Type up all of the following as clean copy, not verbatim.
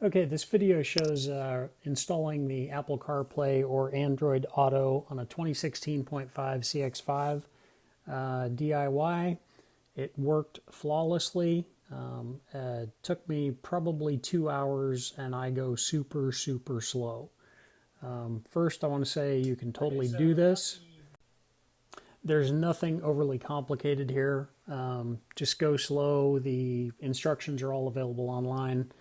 Okay, this video shows installing the Apple CarPlay or Android Auto on a 2016.5 CX-5 DIY. It worked flawlessly. Took me probably 2 hours, and I go super slow. First, I want to say you can totally do this. There's nothing overly complicated here. Just go slow. The instructions are all available online.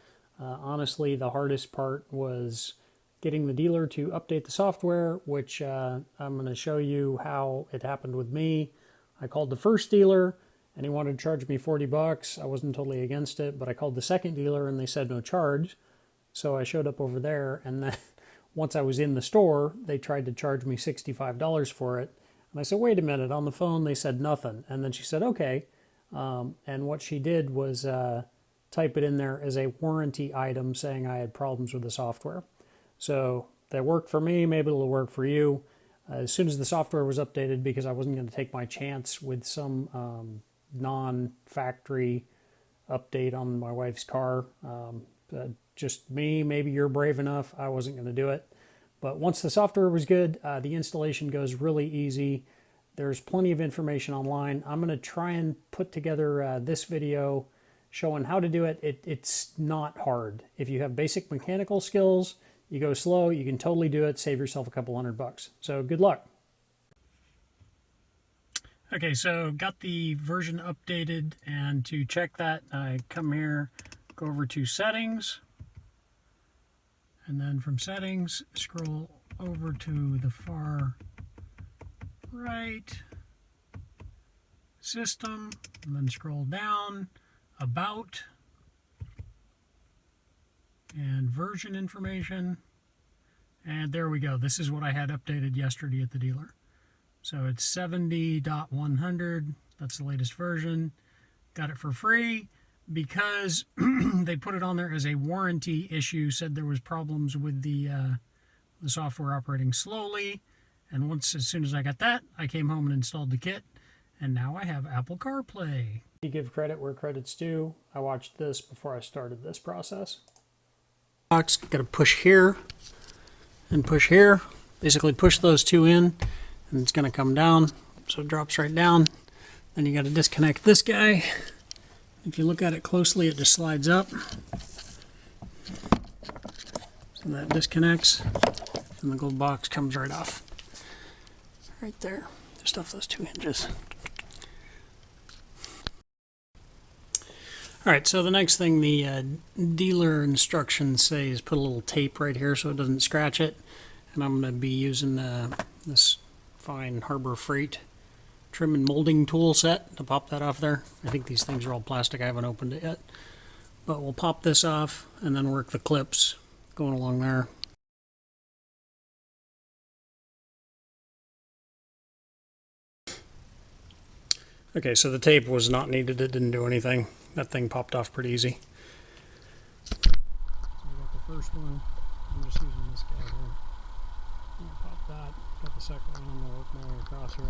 Honestly, the hardest part was getting the dealer to update the software, which I'm going to show you how it happened with me. I called the first dealer and he wanted to charge me $40. I wasn't totally against it, but I called the second dealer and they said no charge. So I showed up over there, and then once I was in the store, they tried to charge me $65 for it. And I said, wait a minute, on the phone they said nothing. And then she said, okay. And what she did was type it in there as a warranty item saying I had problems with the software. So that worked for me, maybe it'll work for you. As soon as the software was updated, because I wasn't going to take my chance with some non-factory update on my wife's car. Just me, maybe you're brave enough, I wasn't going to do it. But once the software was good, the installation goes really easy. There's plenty of information online. I'm going to try and put together this video showing how to do it. It's not hard. If you have basic mechanical skills, you go slow, you can totally do it, save yourself a couple $100. So good luck. Okay, so got the version updated, and to check that, I come here, go over to settings, and then from settings, scroll over to the far right, system, and then scroll down, about, and version information, and there we go. This is what I had updated yesterday at the dealer. So it's 70.100. That's the latest version. Got it for free because they put it on there as a warranty issue. Said there was problems with the software operating slowly. And as soon as I got that, I came home and installed the kit. And now I have Apple CarPlay. You give credit where credit's due. I watched this before I started this process. Got to push here and push here. Basically push those two in, and it's going to come down. So it drops right down. Then you got to disconnect this guy. If you look at it closely, it just slides up. So that disconnects, and the gold box comes right off. Right there. Just off those two hinges. Alright, so the next thing the dealer instructions say is put a little tape right here so it doesn't scratch it. And I'm going to be using this fine Harbor Freight trim and molding tool set to pop that off there. I think these things are all plastic, I haven't opened it yet. But we'll pop this off and then work the clips going along there. Okay, so the tape was not needed, it didn't do anything. That thing popped off pretty easy. So we got the first one, I'm just using this guy here. I'm gonna pop that, got the second one, I'm gonna work my way across here.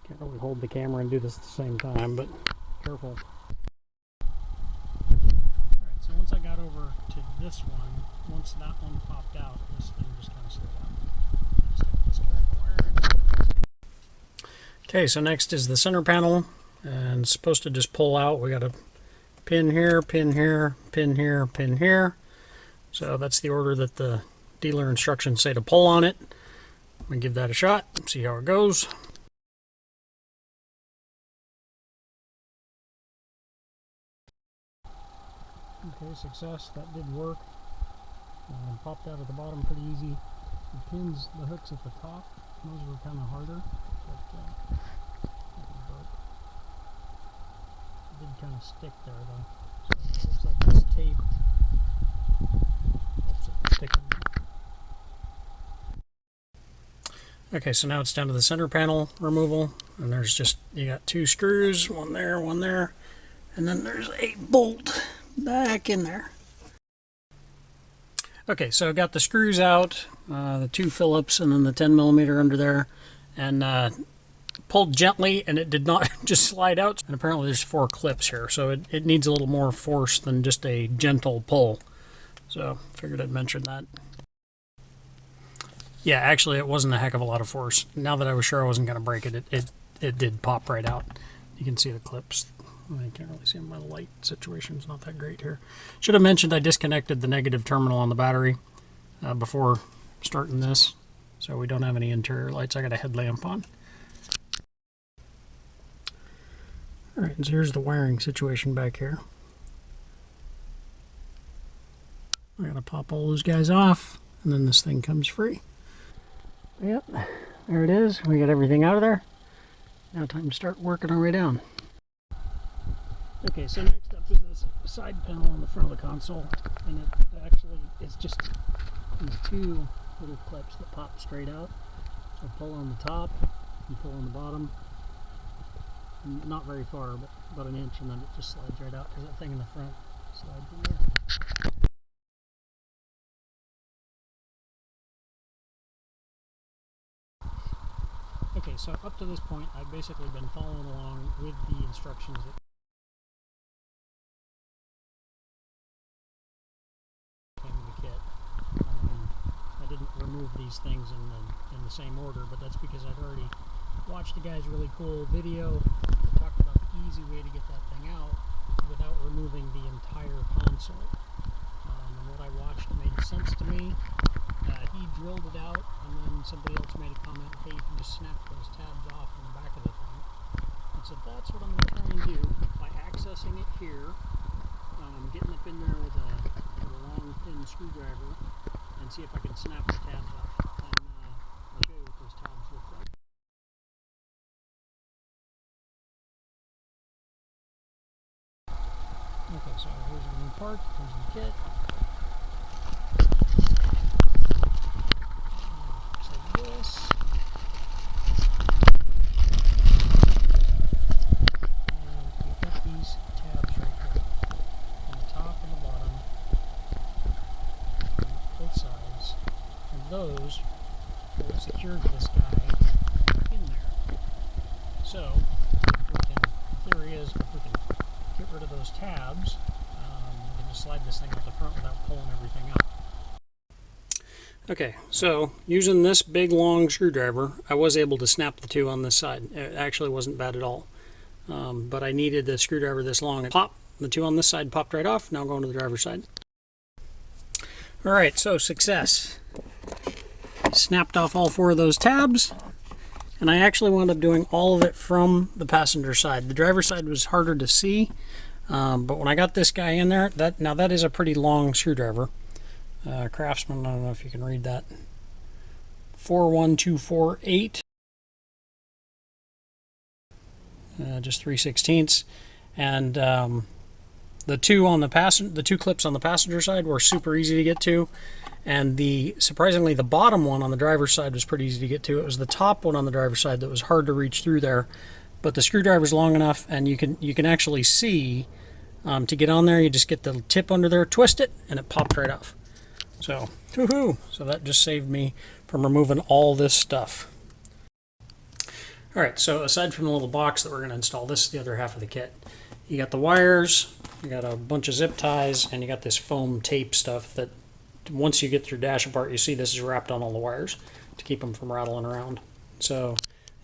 Can't really hold the camera and do this at the same time, but careful. Alright, so once I got over to this one, once that one popped out, this thing just kind of slid out. Just got this guy wired. Okay, so next is the center panel, and it's supposed to just pull out. We got a pin here, pin here, pin here, pin here. So that's the order that the dealer instructions say to pull on it. I'm going to give that a shot and see how it goes. Okay, success. That did work. Popped out at the bottom pretty easy. The pins, the hooks at the top, those were kind of harder. But, it did kind of stick there though. So it looks like this tape helps it stick in there. Okay, so now it's down to the center panel removal, and there's just, you got two screws, one there, and then there's a bolt back in there. Okay, so I got the screws out, the two Phillips and then the 10mm under there, and pulled gently, and it did not just slide out. And apparently there's 4 clips here, so it needs a little more force than just a gentle pull. So figured I'd mention that. Yeah, actually it wasn't a heck of a lot of force. Now that I was sure I wasn't going to break it, it did pop right out. You can see the clips. I can't really see them. My light situation's not that great here. Should have mentioned I disconnected the negative terminal on the battery before starting this, so we don't have any interior lights. I got a headlamp on. Alright, so here's the wiring situation back here. I gotta pop all those guys off, and then this thing comes free. Yep, there it is. We got everything out of there. Now time to start working our way down. Okay, so next up is this side panel on the front of the console, and it actually is just these two little clips that pop straight out. So pull on the top and pull on the bottom. Not very far, but about an inch, and then it just slides right out because that thing in the front slides in there. Okay, so up to this point, I've basically been following along with the instructions that came in the kit. I didn't remove these things in the same order, but that's because I'd already watched a guy's really cool video that talked about the easy way to get that thing out without removing the entire console. And what I watched made sense to me. He drilled it out, and then somebody else made a comment, hey, you can just snap those tabs off on the back of the thing. And so that's what I'm going to try and do by accessing it here, getting up in there with a long, thin screwdriver, and see if I can snap the tabs off. And I'll show you what those tabs look like. Okay, so here's the new part, here's the kit. This. And we've got these tabs right here on the top and the bottom on both sides, and those will secure this guy in there. So the theory is if we can get rid of those tabs, we can just slide this thing out the front without pulling everything out. Okay, so using this big long screwdriver, I was able to snap the two on this side. It actually wasn't bad at all. But I needed the screwdriver this long. Pop, the two on this side popped right off. Now going to the driver's side. Alright, so success. Snapped off all four of those tabs. And I actually wound up doing all of it from the passenger side. The driver's side was harder to see. But when I got this guy in there, now that is a pretty long screwdriver. Craftsman, I don't know if you can read that. 41248. Just 3/16. And the two clips on the passenger side were super easy to get to, and surprisingly the bottom one on the driver's side was pretty easy to get to. It was the top one on the driver's side that was hard to reach through there, but the screwdriver's long enough, and you can actually see to get on there. You just get the tip under there, twist it, and it popped right off. So, woohoo! So that just saved me from removing all this stuff. Alright, so aside from the little box that we're going to install, this is the other half of the kit. You got the wires, you got a bunch of zip ties, and you got this foam tape stuff that once you get your dash apart, you see this is wrapped on all the wires to keep them from rattling around. So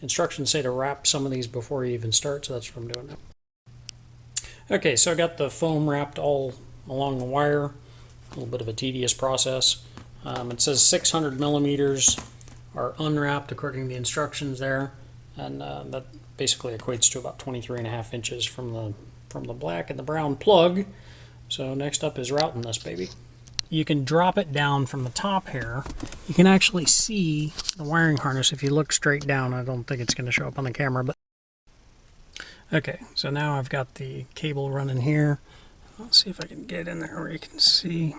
instructions say to wrap some of these before you even start, so that's what I'm doing now. Okay, so I got the foam wrapped all along the wire. A little bit of a tedious process. It says 600 millimeters are unwrapped according to the instructions there, and that basically equates to about 23.5 inches from the black and the brown plug. So next up is routing this baby. You can drop it down from the top here. You can actually see the wiring harness if you look straight down. I don't think it's going to show up on the camera, but okay, so now I've got the cable running here. Let's see if I can get in there where you can see.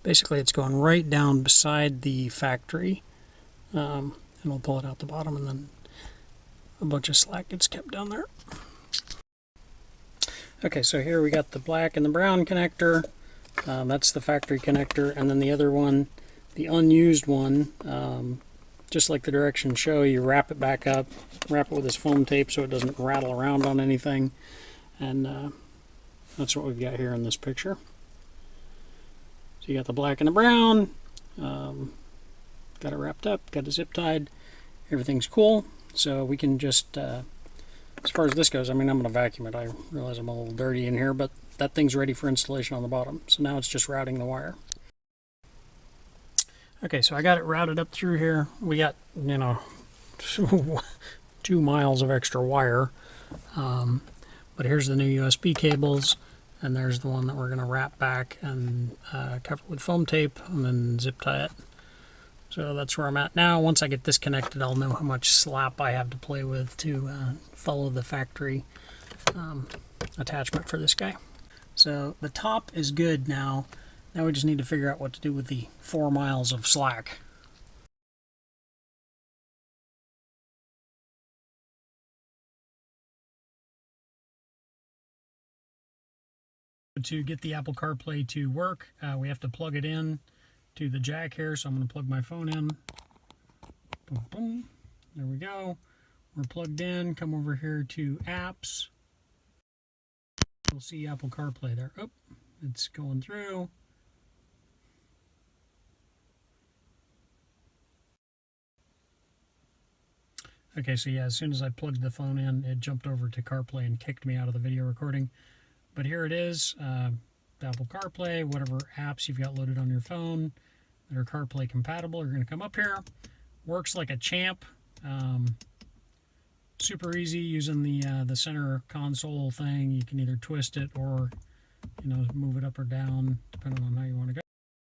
Basically, it's going right down beside the factory, and we'll pull it out the bottom, and then a bunch of slack gets kept down there. Okay, so here we got the black and the brown connector. That's the factory connector, and then the other one, the unused one, just like the directions show, you wrap it back up, wrap it with this foam tape so it doesn't rattle around on anything, and that's what we've got here in this picture. So you got the black and the brown. Got it wrapped up, got it zip tied. Everything's cool. So we can just, as far as this goes, I mean, I'm going to vacuum it. I realize I'm a little dirty in here, but that thing's ready for installation on the bottom. So now it's just routing the wire. Okay, so I got it routed up through here. We got, 2 miles of extra wire. But here's the new USB cables, and there's the one that we're going to wrap back and cover with foam tape and then zip tie it. So that's where I'm at now. Once I get this connected, I'll know how much slap I have to play with to follow the factory attachment for this guy. So the top is good now. Now we just need to figure out what to do with the 4 miles of slack. To get the Apple CarPlay to work, we have to plug it in to the jack here. So I'm going to plug my phone in. Boom, boom. There we go. We're plugged in. Come over here to apps. You'll see Apple CarPlay there. Oh, it's going through. Okay, so yeah, as soon as I plugged the phone in, it jumped over to CarPlay and kicked me out of the video recording. But here it is, Apple CarPlay, whatever apps you've got loaded on your phone that are CarPlay compatible are going to come up here. Works like a champ. Super easy using the center console thing. You can either twist it or move it up or down depending on how you want to